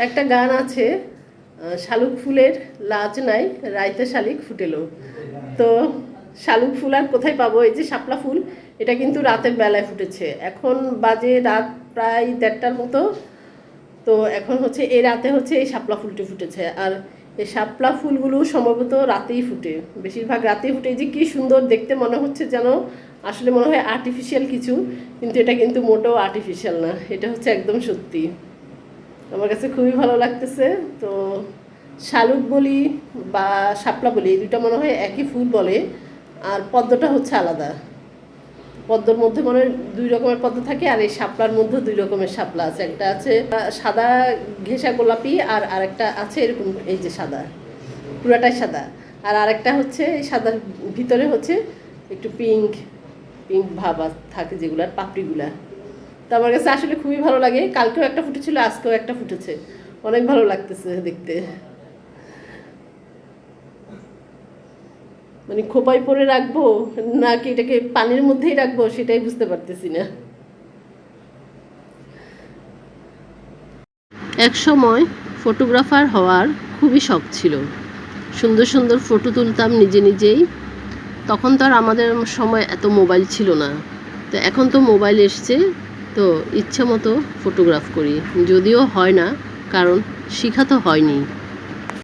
একটা গান আছে, শালুক ফুলের লাজ নাই, রাইতে শালিক ফুটেলো। তো শালুক ফুল আর কোথায় পাবো? এই যে শাপলা ফুল, এটা কিন্তু রাতের বেলায় ফুটেছে। এখন বাজে রাত প্রায় 1:30টার মতো। তো এখন হচ্ছে এই রাতে হচ্ছে এই শাপলা ফুলটি ফুটেছে। আর এই শাপলা ফুলগুলো সম্ভবত রাতেই ফুটে, বেশিরভাগ রাতেই ফুটে। যে কি সুন্দর দেখতে মনে হচ্ছে, যেন আসলে মনে হয় আর্টিফিশিয়াল কিছু, কিন্তু এটা কিন্তু মোটেও আর্টিফিশিয়াল না, এটা হচ্ছে একদম সত্যি। আমার কাছে খুবই ভালো লাগতেছে। তো শালুক বলি বা শাপলা বলি, এই দুটা মনে হয় একই ফুল বলে। আর পদ্মটা হচ্ছে আলাদা। পদ্মর মধ্যে মনে হয় 2 রকমের পদ্ম থাকে, আর এই শাপলার মধ্যে 2 রকমের শাপলা আছে। একটা আছে সাদা ঘেঁষা গোলাপি, আর আরেকটা আছে এরকম এই যে সাদা, পুরাটাই সাদা। আর আরেকটা হচ্ছে এই সাদার ভিতরে হচ্ছে একটু পিঙ্ক পিঙ্ক ভাব থাকে, যেগুলার পাপড়িগুলা। তো আমার কাছে আসলে খুবই ভালো লাগে। কালকেও একটা ফুটেছিল, আজকেও একটা ফুটেছে। অনেক ভালো লাগতেছে দেখতে। মানে খোপায় পরে রাখবো নাকি এটাকে পানির মধ্যেই রাখবো, সেটাই বুঝতে পারতেছি না। এক সময় ফটোগ্রাফার হওয়ার খুবই শখ ছিল। সুন্দর সুন্দর ফটো তুলতাম নিজে নিজেই। তখন তো আর আমাদের সময় এত মোবাইল ছিল না। তো এখন তো মোবাইল এসছে, তো ইচ্ছা মতো ফটোগ্রাফ করি, যদিও হয় না, কারণ শেখা তো হয়নি।